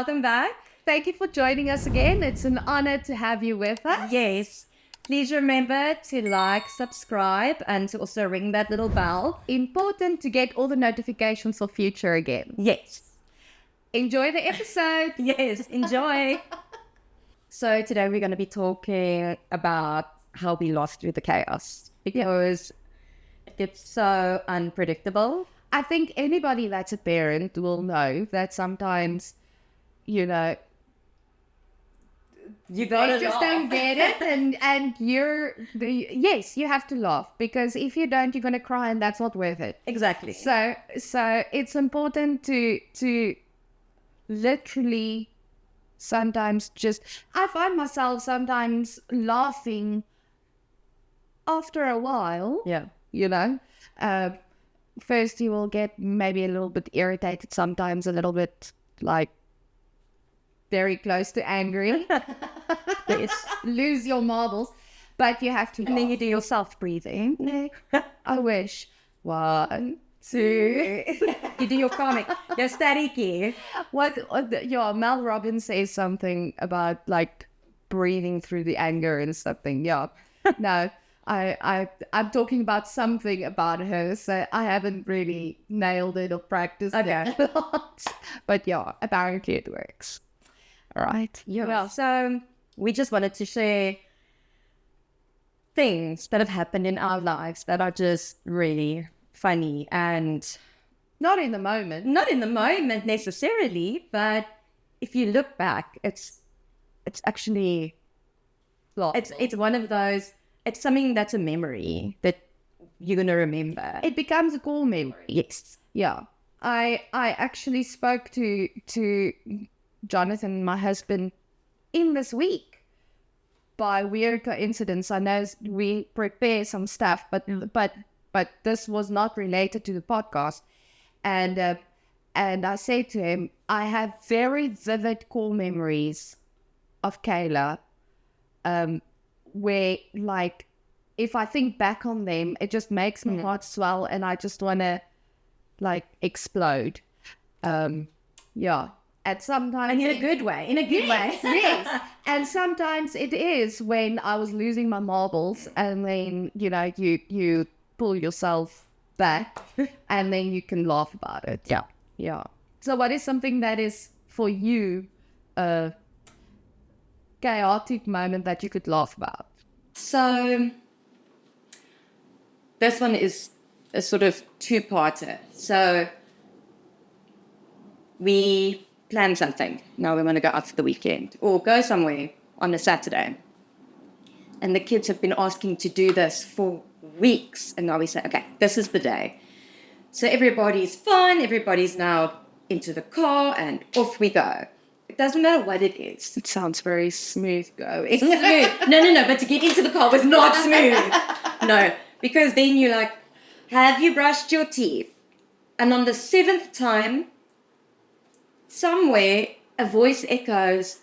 welcome back. Thank you for joining us again. It's an honor to have you with us. Yes. Please remember to like, subscribe, and to also ring that little bell. Important to get all the notifications for future again. Yes. Enjoy the episode. Yes. Enjoy. So today we're going to be talking about how we laugh through the chaos because it gets so unpredictable. I think anybody that's a parent will know that sometimes, you know, You gotta just laugh. don't get it, and yes, you have to laugh, because if you don't, you're gonna cry, and that's not worth it. Exactly. So it's important to literally sometimes I find myself sometimes laughing after a while. Yeah. You know, first you will get maybe a little bit irritated, sometimes a little bit like very close to angry. Yes, lose your marbles, but you have to. And then you do your self-breathing. I wish. 1, 2. You do your comic. Your static. Mel Robbins says something about like breathing through the anger and something. Yeah. No, I'm talking about something about her, so I haven't really nailed it or practiced it a lot. But yeah, apparently it works. All right. Yeah. Well, so we just wanted to share things that have happened in our lives that are just really funny and Not in the moment. not in the moment necessarily, but if you look back, it's actually it's one of those. It's something that's a memory that you're gonna remember. It becomes a cool memory. Yes. Yeah. I actually spoke to Jonathan, my husband, in this week by weird coincidence. I know we prepare some stuff, but this was not related to the podcast. And I said to him, I have very vivid core memories of Kayla, where like if I think back on them, it just makes my heart swell, and I just want to like explode. Yeah. And sometimes And in a good way. In a good way. yes. And sometimes it is when I was losing my marbles, and then, you know, you pull yourself back and then you can laugh about it. Yeah. Yeah. So what is something that is for you a chaotic moment that you could laugh about? So this one is a sort of two-parter. So we plan something. Now we want to go out for the weekend or go somewhere on a Saturday. And the kids have been asking to do this for weeks. And now we say, okay, this is the day. So everybody's fine. Everybody's now into the car and off we go. It doesn't matter what it is. It sounds very smooth going. It's smooth. No. But to get into the car was not smooth. No, because then you're like, have you brushed your teeth? And on the 7th time, somewhere a voice echoes,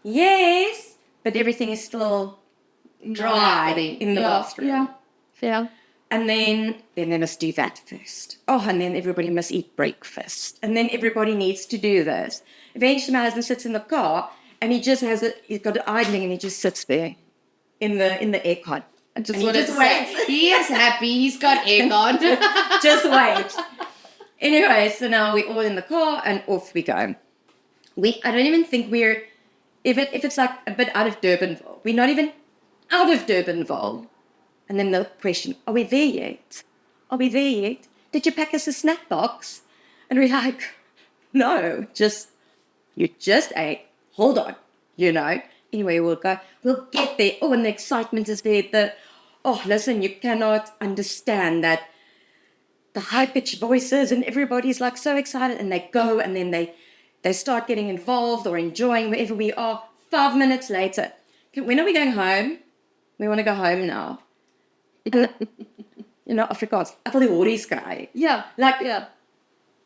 yes, but everything is still dry in the bathroom. Yeah. Yeah. And then they must do that first. Oh, and then everybody must eat breakfast. And then everybody needs to do this. Eventually my husband sits in the car and he just he's got it idling and he just sits there in the aircon. And he just waits. He is happy. He's got aircon. Just waits. Anyway, so now we're all in the car and off we go. I don't even think we're, if it's like a bit out of Durbanville, we're not even out of Durbanville. And then the question, are we there yet? Are we there yet? Did you pack us a snack box? And we're like, no, you just ate. Hold on, you know. Anyway, we'll get there. Oh, and the excitement is there. Listen, you cannot understand that. The high-pitched voices and everybody's like so excited and they go and then they start getting involved or enjoying wherever we are. 5 minutes later, when are we going home? We want to go home now. You know, Afrikaans, ek wil die horries kry. Yeah. Like, Yeah.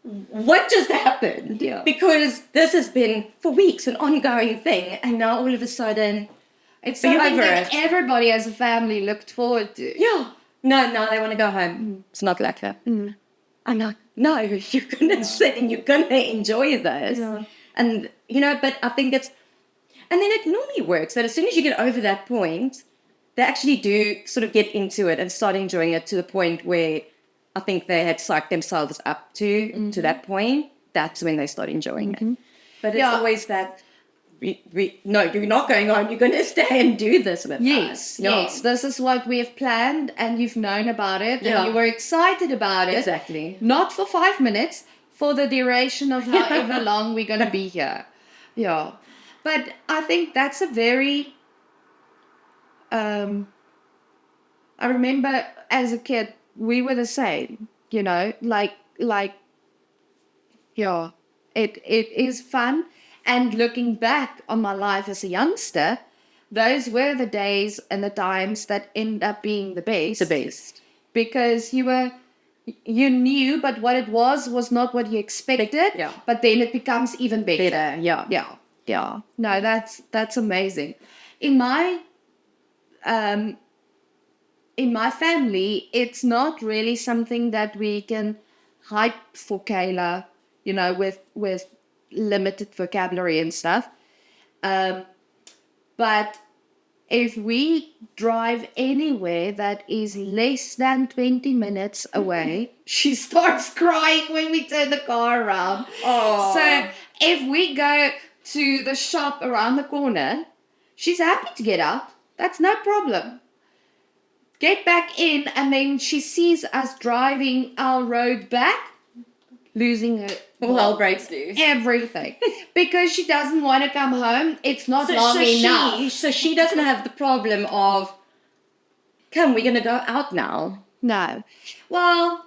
What just happened? Yeah. Because this has been for weeks an ongoing thing and now all of a sudden It's Are you something over that it? everybody as a family looked forward to. yeah. No, they want to go home. It's not like that. I'm like, no, you're going to sit and you're going to enjoy this. Yeah. And but I think and then it normally works that as soon as you get over that point, they actually do sort of get into it and start enjoying it to the point where I think they had psyched themselves up to that point. That's when they start enjoying it. But it's always that, no, you're not going home. You're going to stay and do this with us. Yes. This is what we have planned, and you've known about it, and you were excited about it. Exactly. Not for 5 minutes, for the duration of however long we're going to be here. Yeah. But I think that's a very... I remember as a kid, we were the same, like, yeah, it is fun. And looking back on my life as a youngster, those were the days and the times that end up being the best. The best. Because you knew, but what it was not what you expected. Yeah. But then it becomes even better. Better, yeah. Yeah. No, that's amazing. In my family, it's not really something that we can hype for Kayla, with limited vocabulary and stuff. But if we drive anywhere that is less than 20 minutes away, she starts crying when we turn the car around. Oh. So if we go to the shop around the corner, she's happy to get out. That's no problem. Get back in, and then she sees us driving our road back, losing her. All hell breaks loose. Everything. Because she doesn't want to come home. It's not long enough. So she doesn't have the problem of, come, we're going to go out now. No. Well,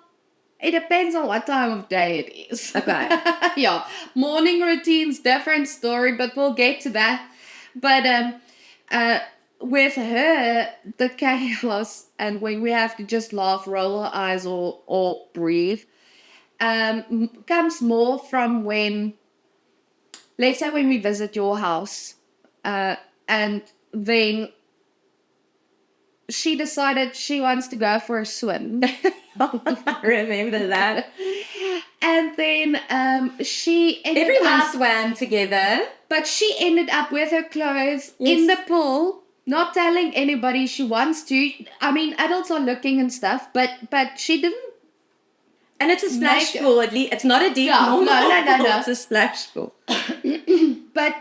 it depends on what time of day it is. Okay. Yeah. Morning routine's different story, but we'll get to that. But with her, the chaos, and when we have to just laugh, roll our eyes, or breathe, comes more from when, let's say when we visit your house, and then she decided she wants to go for a swim. I remember that. And then Everyone swam together. But she ended up with her clothes in the pool, not telling anybody she wants to. I mean, adults are looking and stuff, but she didn't. And it's a splash pool, at least. It's not a deep normal no. pool. It's a splash pool. But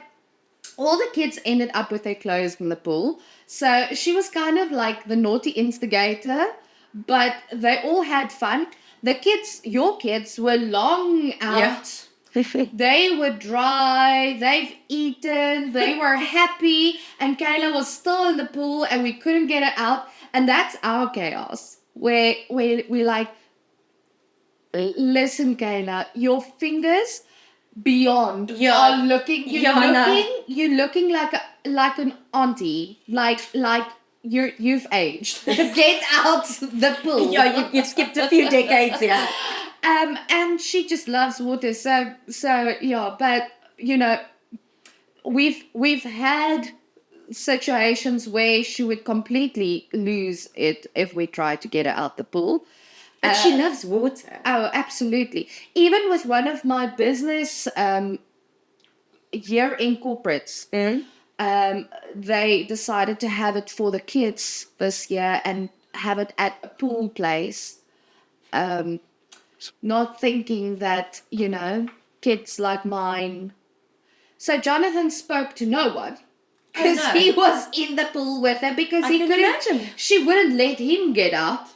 all the kids ended up with their clothes in the pool. So she was kind of like the naughty instigator, but they all had fun. The kids, your kids, were long out. Yeah. They were dry, they've eaten, they were happy, and Kayla was still in the pool and we couldn't get her out. And that's our chaos, where we like, listen, Kayla, your fingers beyond are looking, you're looking like an auntie, like you've aged. Get out the pool. Yeah, you've skipped a few decades here. And she just loves water. So yeah, but we've had situations where she would completely lose it if we tried to get her out the pool. But she loves water. Oh, absolutely. Even with one of my business year-end corporates, they decided to have it for the kids this year and have it at a pool place. Not thinking that, kids like mine. So Jonathan spoke to no one. Because he was in the pool with her because he couldn't imagine. She wouldn't let him get out.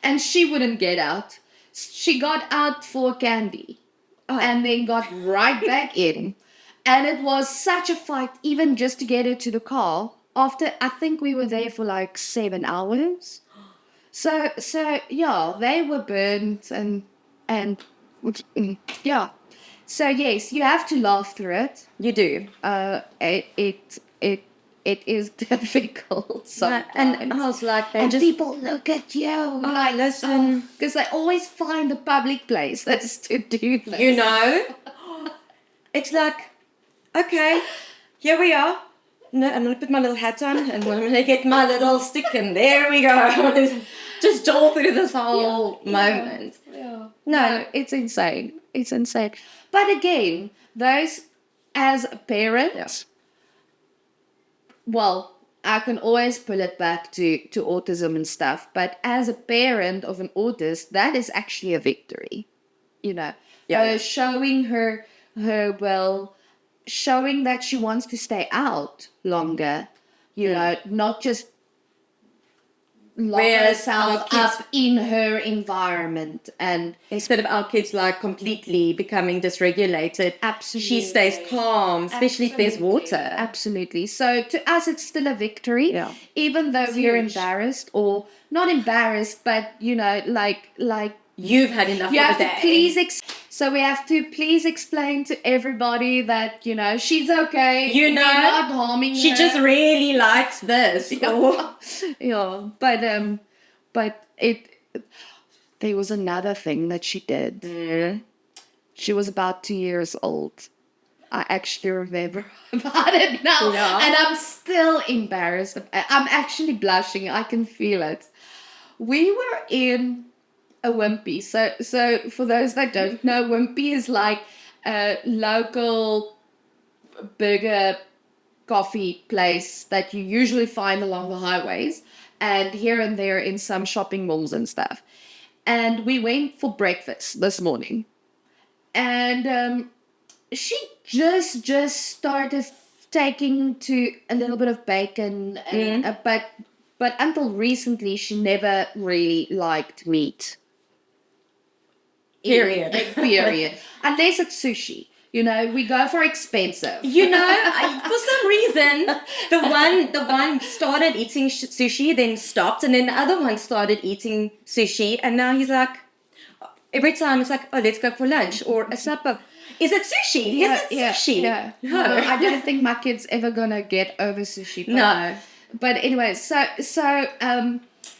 And she wouldn't get out. She got out for candy. And then got right back in. And it was such a fight, even just to get her to the car. After, I think we were there for like 7 hours. So yeah, they were burnt and yeah. So yes, you have to laugh through it. You do. It is difficult sometimes. And I was like, people look at you. Like, listen. Because they always find a public place that's to do this. It's like, okay, here we are. No, I'm going to put my little hat on and I'm going to get my little stick and there we go. Just all through this whole moment. Yeah. No, it's insane. It's insane. But again, those as a parent, Yes. well, I can always pull it back to autism and stuff, but as a parent of an autist, that is actually a victory. Yeah. Showing her showing that she wants to stay out longer, not just lock Whereas herself our kids- up in her environment. And Instead of our kids like completely becoming dysregulated, absolutely, she stays calm, especially if there's water. Absolutely. So to us, it's still a victory, Yeah. even though we're huge. embarrassed, or not embarrassed, but like You've had enough you of have the to day. please so we have to please explain to everybody that she's okay. We're not harming She her. just really likes this. Or- Yeah, but there was another thing that she did. She was about 2 years old. I actually remember about it now, and I'm still embarrassed. I'm actually blushing. I can feel it. We were in a Wimpy. So for those that don't know, Wimpy is like a local burger coffee place that you usually find along the highways and here and there in some shopping malls and stuff. And we went for breakfast this morning, and she just started taking to a little bit of bacon, and, but until recently she never really liked meat. Period. Period. Unless it's sushi. We go for expensive. For some reason, the one started eating sushi, then stopped, and then the other one started eating sushi, and now he's like, every time it's like, oh, let's go for lunch or a supper. Is it sushi? Is it sushi? Yeah. No. I don't think my kid's ever gonna get over sushi. But, No. But anyway, so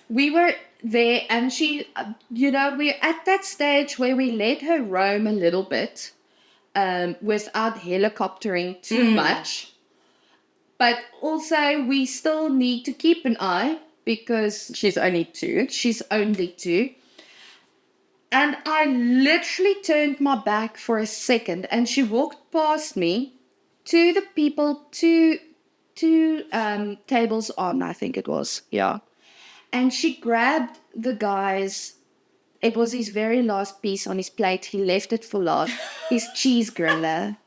we were there, and she, we're at that stage where we let her roam a little bit, without helicoptering too much. But also we still need to keep an eye because She's only 2. she's only 2. And I literally turned my back for a second, and she walked past me to the people, two tables on, I think it was. Yeah. And she grabbed the guy's, it was his very last piece on his plate. He left it for last. His cheese griller.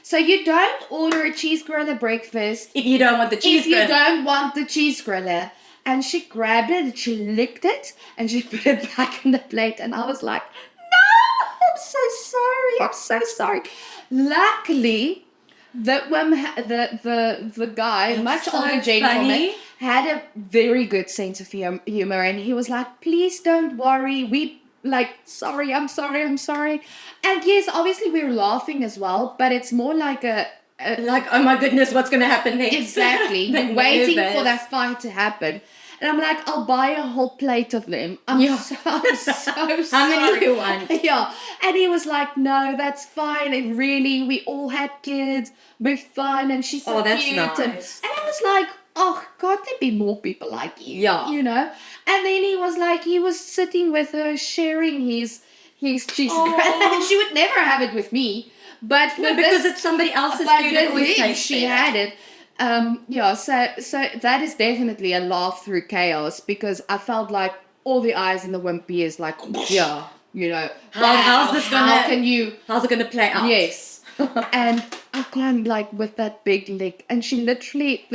So you don't order a cheese griller breakfast If you don't want the cheese if you griller. don't want the cheese griller. And she grabbed it and she licked it and she put it back in the plate. And I was like, no, I'm so sorry. I'm so sorry. Luckily, the guy, much so older gentleman, funny. had a very good sense of humor, and he was like, please don't worry, sorry, I'm sorry. And yes, obviously we were laughing as well, but it's more like Like, oh my goodness, what's going to happen next? exactly, you're waiting for that fight to happen. And I'm like, I'll buy a whole plate of them. I'm so sorry. How many do you want? Yeah. And he was like, no, that's fine. And really, we all had kids. We're fine. And she's so that's cute. nice. And I was like, oh, God, there be more people like you. Yeah. And then he was sitting with her, sharing his cheese. And she would never have it with me. But No, because it's somebody else's but food. It with always him, tastes she better. had it. So that is definitely a laugh through chaos, because I felt like all the eyes in the Wimpy is like, How's this how can you? How's it gonna play out? Yes. And I climbed with that big lick, and she literally,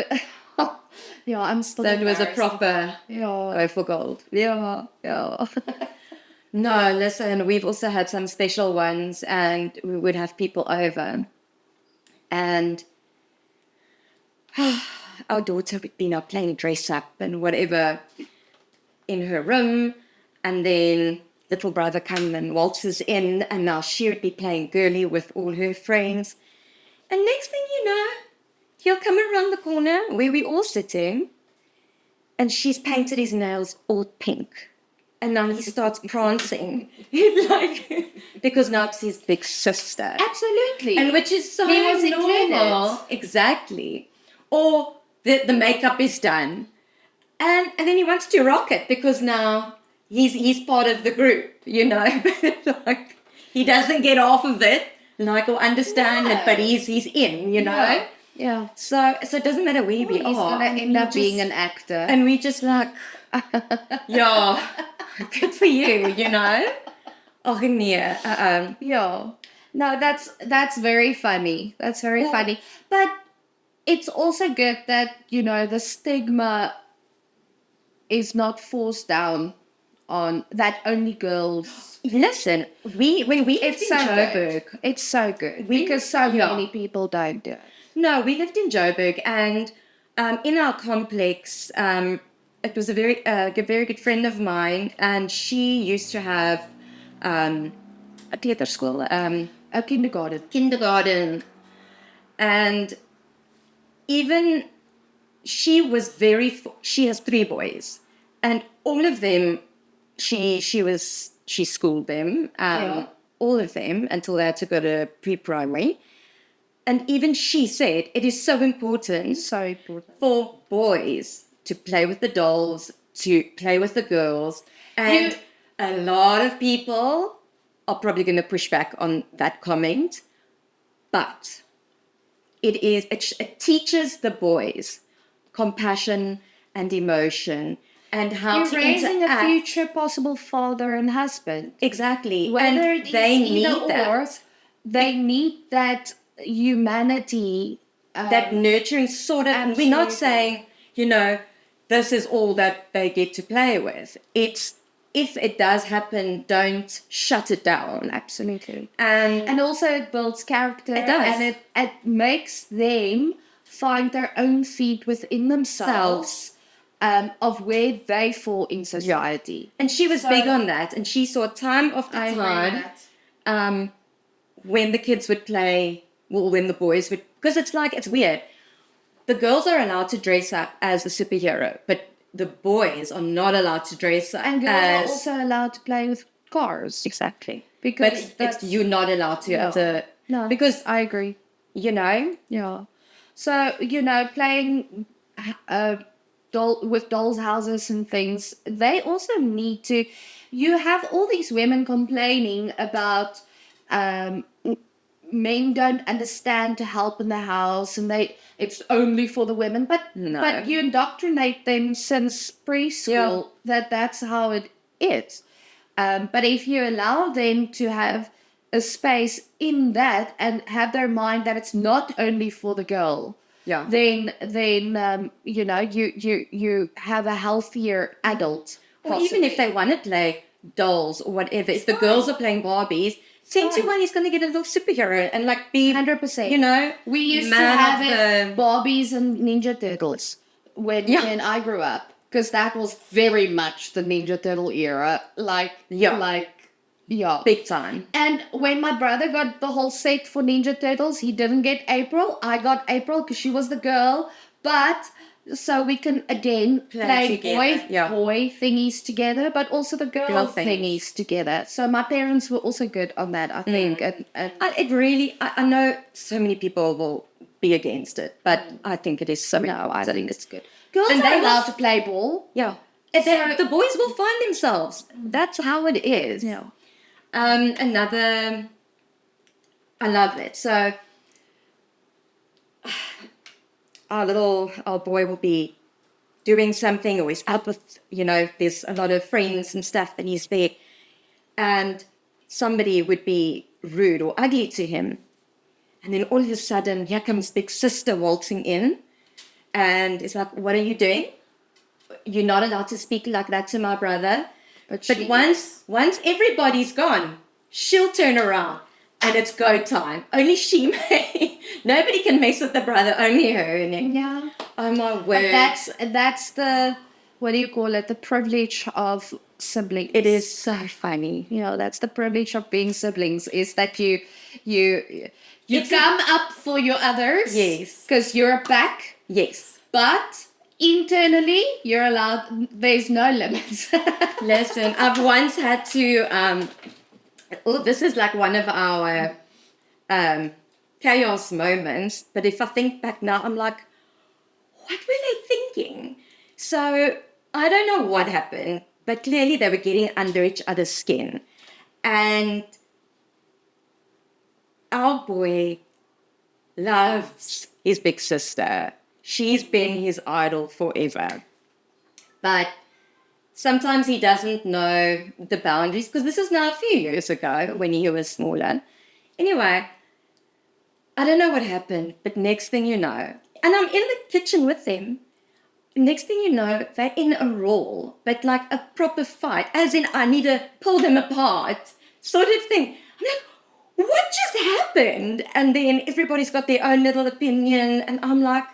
I'm still. So it was a embarrassed. proper go for gold. Yeah. No, listen, we've also had some special ones, and we would have people over, and our daughter would be now playing dress up and whatever in her room, and then little brother come and waltzes in, and now she would be playing girly with all her friends, and next thing you know, he'll come around the corner where we're all sitting, and she's painted his nails all pink. And now he starts prancing, because now it's his big sister. Absolutely. And which is so He was normal. included. Exactly. Or the makeup is done. And then he wants to rock it because now he's part of the group, Like, he doesn't get off of it like or understand it, but he's in, you know. Yeah. So it doesn't matter where we He's are. gonna and end we up being just- an actor. and we just like, yeah, good for you, you know. Oh, nee, Yeah. No, that's very funny. That's very funny. But it's also good that, the stigma is not forced down on that only girls. Listen, when we lived It's in so Joburg, good. It's so good We- because so yeah. many people don't do it. no, we lived in Joburg, and in our complex, it was a very good friend of mine, and she used to have a theater school, A kindergarten. kindergarten, and even she has 3 boys, and all of them, she schooled them, Yeah. all of them until they had to go to pre-primary. And even she said it is so important So important. for boys to play with the dolls, to play with the girls. And a lot of people are probably going to push back on that comment. But it teaches the boys compassion and emotion and how You're to raising interact. a future possible father and husband. Exactly. Whether and it is they either need that. or, they need that humanity. That nurturing sort of, and we're not saying, this is all that they get to play with. It's, if it does happen, don't shut it down. Absolutely. And And also it builds character. It does. And it makes them find their own feet within themselves of where they fall in society. and she was So- big on that, and she saw time after I agree with time that. when the kids would play, well, when the boys would, because it's weird. The girls are allowed to dress up as a superhero, but the boys are not allowed to dress up And girls as are also allowed to play with cars. exactly. Because But it's that's- you're not allowed to as a No, because I agree. Yeah. So, playing with dolls' houses and things, they also need to. You have all these women complaining about men don't understand to help in the house, and it's only for the women. But No. but you indoctrinate them since preschool that's how it is. But if you allow them to have a space in that and have their mind that it's not only for the girl, Yeah. then you have a healthier adult. Or even if they want to play dolls or whatever, if the girls are playing Barbies, 10 to 1 is going to get a little superhero and like be 100%. We used to man have of it, Barbies and Ninja Turtles when I grew up, because that was very much the Ninja Turtle era. big time. And when my brother got the whole set for Ninja Turtles, he didn't get April. I got April because she was the girl. But so we can again play together, boy thingies together, but also the girl Girl thingies. thingies together. So my parents were also good on that, I think. And It really, I know so many people will be against it, but I think it is so no, I think important. it's good. Girls And are they allowed will- to play ball. Yeah. The boys will find themselves. That's how it is. Yeah. I love it. So our boy will be doing something, or he's out with, there's a lot of friends and stuff, and he's there, and somebody would be rude or ugly to him. And then all of a sudden, here comes big sister waltzing in, and it's like, what are you doing? You're not allowed to speak like that to my brother. But once everybody's gone, she'll turn around and it's go time. Only she may. Nobody can mess with the brother, only her. And then, Yeah. oh my word. But that's the, what do you call it? The privilege of siblings. It is so funny. That's the privilege of being siblings, is that you come up for your others. Yes. Because you're a pack. Yes. But internally, you're allowed, there's no limits. Listen, I've once had to, this is like one of our chaos moments, but if I think back now, I'm like, what were they thinking? So I don't know what happened, but clearly they were getting under each other's skin. And our boy loves his big sister. She's been his idol forever. But sometimes he doesn't know the boundaries, because this is now a few years ago when he was smaller. Anyway, I don't know what happened, but next thing you know, and I'm in the kitchen with them. Next thing you know, they're in a roll, but like a proper fight, as in I need to pull them apart, sort of thing. I'm like, what just happened? And then everybody's got their own little opinion, and I'm like,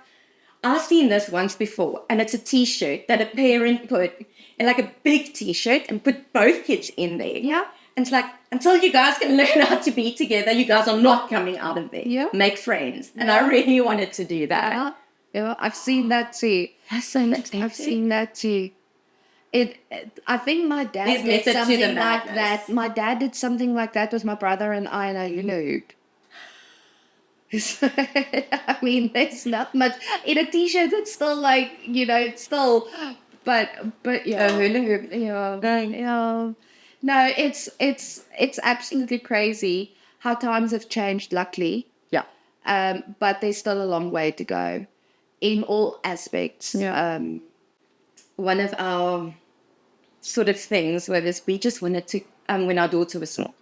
I've seen this once before, and it's a T-shirt that a parent put, in like a big T-shirt, and put both kids in there. Yeah. And it's like, until you guys can learn how to be together, you guys are not coming out of there. Yeah. Make friends. And I really wanted to do that. Yeah. Yeah, I've seen that too. That's so much. I've seen that too. I think my dad There's did method to the something like madness. that. My dad did something like that with my brother and I you know. I mean, there's not much in a T-shirt. It's still like, you know, it's still, but yeah, hula hoop. yeah. No, it's absolutely crazy how times have changed. Luckily, Yeah. but there's still a long way to go in all aspects. Yeah. One of our sort of things was we just wanted to, when our daughter was small,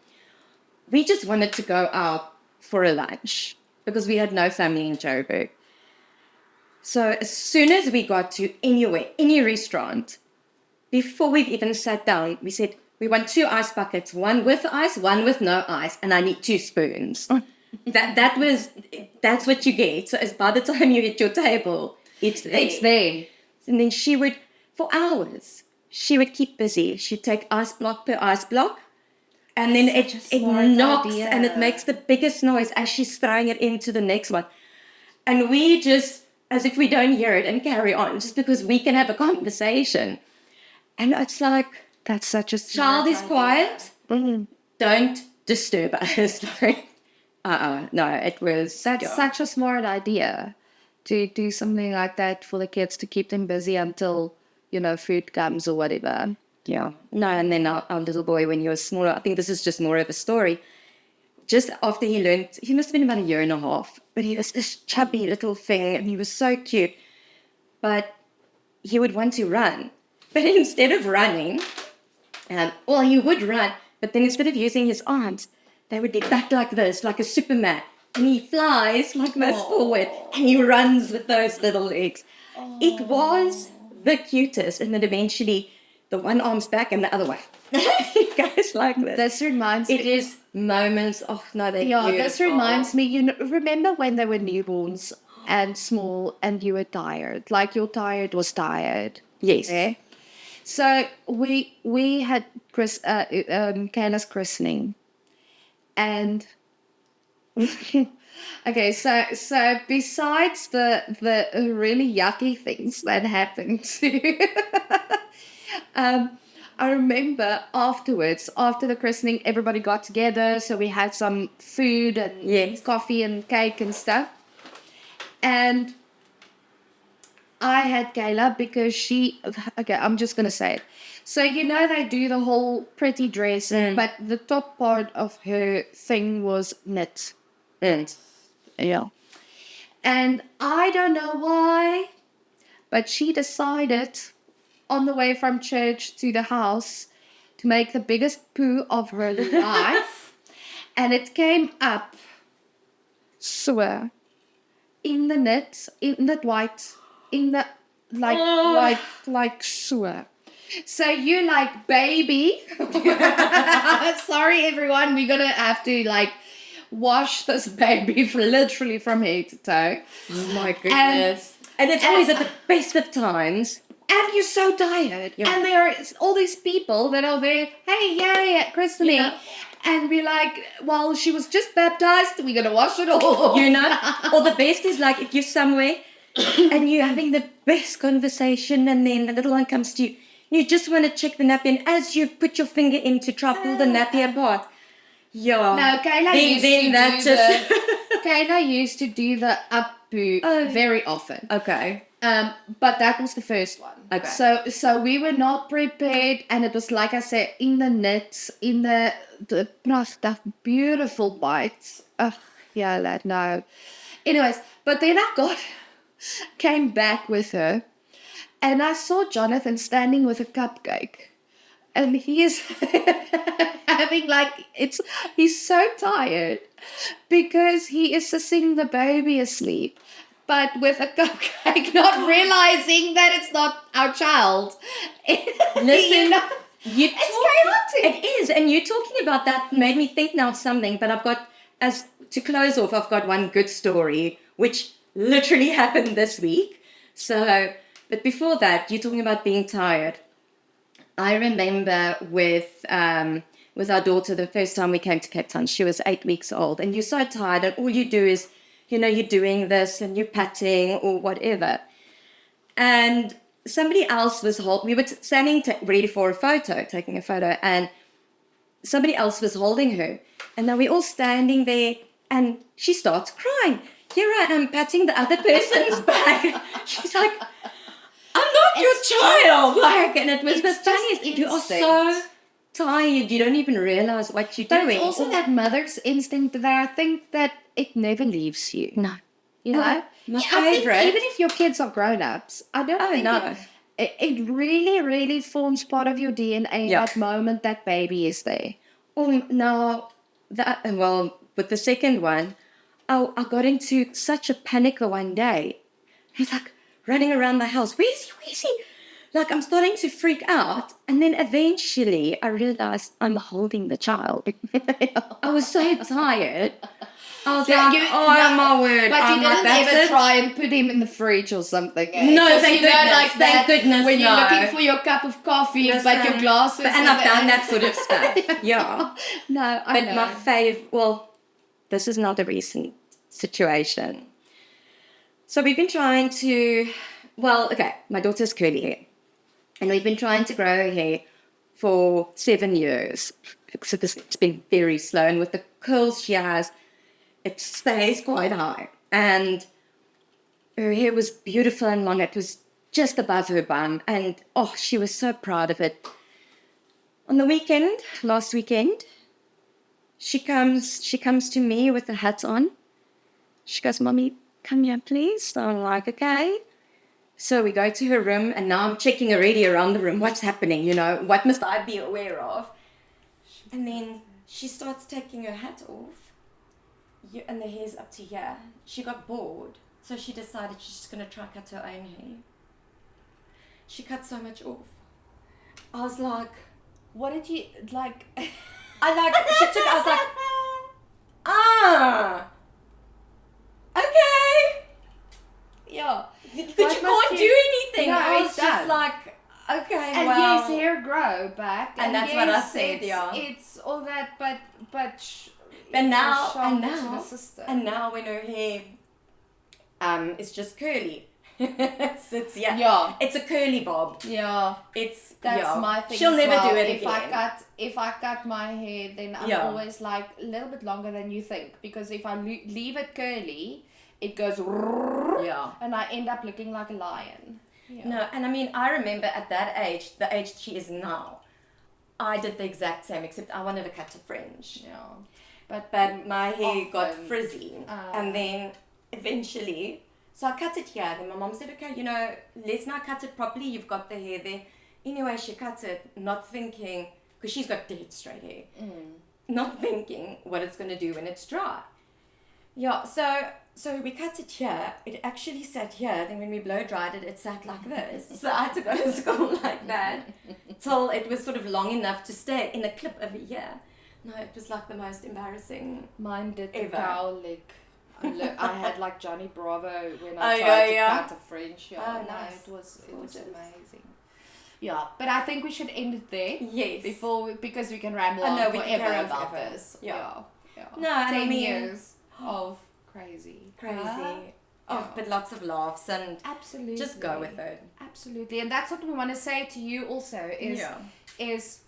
we just wanted to go out for a lunch because we had no family in Joburg. So as soon as we got to anywhere, any restaurant, before we've even sat down, we said, we want 2 ice buckets, one with ice, one with no ice, and I need 2 spoons. That's what you get. So as by the time you hit your table, it's there. It's there. And then she would, for hours, she would keep busy. She'd take ice block per ice block, and then it knocks idea. and it makes the biggest noise as she's throwing it into the next one. And we just, as if we don't hear it, and carry on, just because we can have a conversation. And it's like, That's such a child is quiet, Mm. don't disturb us. No, it was... That's such a smart idea to do something like that for the kids to keep them busy until, you know, food comes or whatever. Yeah. No, and then our little boy, when he was smaller, I think this is just more of a story. Just after he learned, he must have been about 1.5 years, but he was this chubby little thing, and he was so cute. But he would want to run. But instead of running, well, he would run, but then instead of using his arms, they would be back like this, like a Superman. And he flies like this forward, and he runs with those little legs. It was the cutest. And then eventually, the one arm's back and the other way. It goes like this. This reminds It me. is moments. Oh, no, they're Yeah, this beautiful. reminds me. You know, remember when they were newborns and small, and you were tired, like your tired was tired. Yes. Yeah. So we had Kayla's christening, and okay, so besides the really yucky things that happened to, I remember afterwards, after the christening, everybody got together, so we had some food and Yes. coffee and cake and stuff, and I had Kayla because okay, I'm just going to say it. So, you know, they do the whole pretty dress, but the top part of her thing was knit. Yeah. And I don't know why, but she decided on the way from church to the house to make the biggest poo of her life. And it came up, so, in the knit, in that white, in the like sewer. So you like, baby. Sorry everyone, we're gonna have to like wash this baby literally from head to toe. Oh my goodness. And it's always at the best of times. And you're so tired. Yeah. And there are all these people that are there, hey, yay, at christening. Yeah. And we're like, well, she was just baptized, we're gonna wash it all. You know? Or the best is like if you're somewhere and you're having the best conversation, and then the little one comes to you, you just want to check the nappy, and as you put your finger in to try pull the nappy apart, yeah. No, Kayla Kayla used to do the up poo very often. Okay. But that was the first one. Okay. So we were not prepared, and it was like I said, in the knits, in the prachtig, beautiful bites. Yeah, lad, no. Anyways, but then came back with her, and I saw Jonathan standing with a cupcake, and he is having he's so tired because he is sissing the baby asleep, but with a cupcake, not realizing that it's not our child. Listen, it's chaotic. It is, and you talking about that made me think now of something. But to close off, I've got one good story which literally happened this week. So, but before that, you're talking about being tired. I remember with our daughter, the first time we came to Cape Town, she was 8 weeks old, and you're so tired, and all you do is, you're doing this and you're patting or whatever. And somebody else we were standing ready for taking a photo, and somebody else was holding her. And now we're all standing there, and she starts crying. Here I am patting the other person's back. She's like, I'm not your child. And it was the funniest. You are so tired, you don't even realize what you're doing. But it's also that mother's instinct that I think that it never leaves you. No. You know? My I think favorite. even if your kids are grown-ups, I don't think it really, really forms part of your DNA that moment that baby is there. Oh, now, with the second one, I got into such a panic one day. He's like running around the house. Where is he? Like, I'm starting to freak out. And then eventually I realized I'm holding the child. I was so tired. I was my word. But you didn't ever try and put him in the fridge or something. Eh? No, thank goodness. Thank goodness, when you're looking for your cup of coffee, but your glasses. And I've done that sort of stuff. Yeah. No, I know. But my this is not a recent situation. So we've been trying to, my daughter's curly hair. And we've been trying to grow her hair for 7 years. So it's been very slow. And with the curls she has, it stays quite high. And her hair was beautiful and long. It was just above her bum. And, she was so proud of it. On the last weekend, she comes to me with the hat on. She goes, Mommy, come here, please. So I'm like, okay. So we go to her room, and now I'm checking already around the room. What's happening? What must I be aware of? And then she starts taking her hat off, and the hair's up to here. She got bored, so she decided she's just going to try cut her own hair. She cut so much off. I was like, what did you, like... I was like, okay. Yeah. But you can't do anything. No, I was just like, okay, and yes, hair grow back. And that's what I said, It's all that, but now when her hair is just curly. It's a curly bob. Yeah. That's my thing. She'll never do it if again. If I cut my hair, then I'm always like a little bit longer than you think, because if I leave it curly, it goes and I end up looking like a lion. Yeah. No, and I mean, I remember at that age, the age she is now, I did the exact same, except I wanted to cut a fringe. Yeah. But my hair got frizzy, and then eventually, so I cut it here. Then my mom said, okay, let's now cut it properly. You've got the hair there. Anyway, she cut it, not thinking, because she's got dead straight hair, not thinking what it's going to do when it's dry. Yeah, so we cut it here. It actually sat here. Then when we blow dried it, it sat like this. So I had to go to school like that till it was sort of long enough to stay in a clip over here. No, it was like the most embarrassing. Mine did ever. The cow lick. I had like Johnny Bravo when I tried to cut a fringe. Yeah, nice. It was amazing. Yeah, but I think we should end it there. Yes. Because we can ramble on forever about this. Yeah. No, 10 years of crazy. But lots of laughs and absolutely just go with it. Absolutely. And that's what we want to say to you also is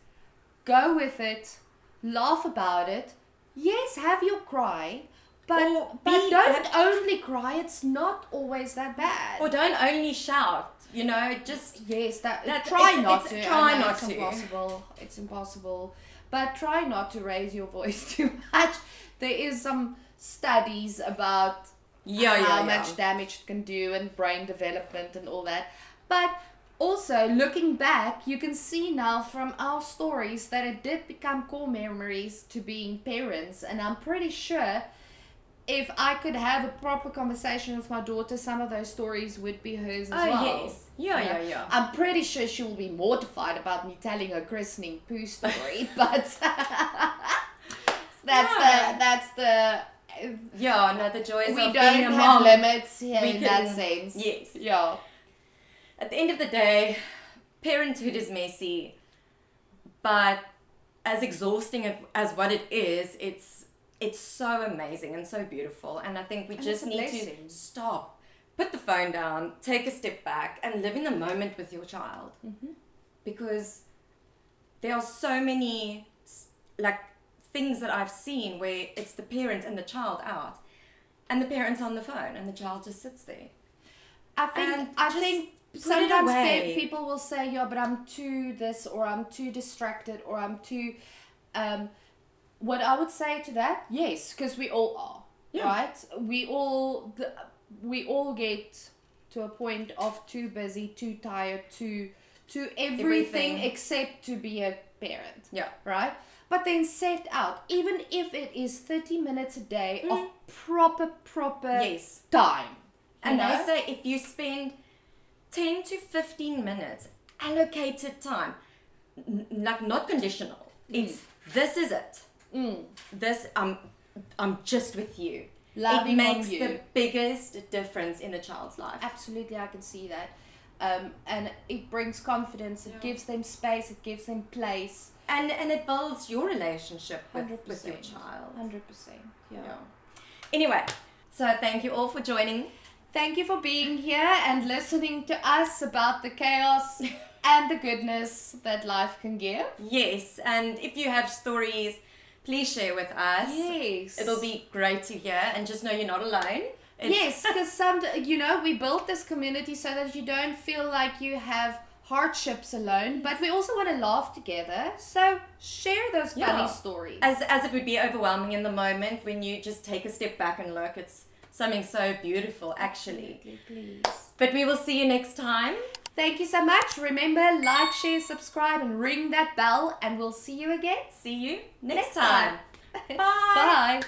go with it, laugh about it. Yes, have your cry, But don't only cry. It's not always that bad. Or don't only shout. You know, just try not to. Try not it's to. Impossible. It's impossible. But try not to raise your voice too much. There is some studies about how much damage it can do and brain development and all that. But also, looking back, you can see now from our stories that it did become core memories to being parents. And I'm pretty sure if I could have a proper conversation with my daughter, some of those stories would be hers as well. Yes. Yeah. I'm pretty sure she will be mortified about me telling her christening poo story, but that's the the joys we of don't being a have mom. limits here in that sense. Yes. Yeah. At the end of the day, parenthood is messy, but as exhausting as what it is, it's so amazing and so beautiful. And I think we just need to stop, put the phone down, take a step back, and live in the moment with your child. Mm-hmm. Because there are so many things that I've seen where it's the parent and the child out, and the parent's on the phone, and the child just sits there. I think sometimes people will say, yeah, but I'm too this, or I'm too distracted, or I'm too... what I would say to that, yes, because we all are, right? We all get to a point of too busy, too tired, to everything except to be a parent. Yeah. Right? But then set out, even if it is 30 minutes a day of proper time. And they say if you spend 10 to 15 minutes allocated time, not conditional, it's this is it. This I'm just with you. Loving it makes on you. the biggest difference in a child's life. Absolutely, I can see that. And it brings confidence, it gives them space, it gives them place. And it builds your relationship with your 100%. child. 100%. Yeah. Anyway, so thank you all for joining. Thank you for being here and listening to us about the chaos and the goodness that life can give. Yes, and if you have stories, please share with us. Yes. It'll be great to hear, and just know you're not alone. Yes, because we built this community so that you don't feel like you have hardships alone, but we also want to laugh together. So share those funny stories. As it would be overwhelming in the moment when you just take a step back and look. It's something so beautiful, actually. Absolutely, please. But we will see you next time. Thank you so much. Remember, like, share, subscribe, and ring that bell, and we'll see you again. See you next time. Bye. Bye.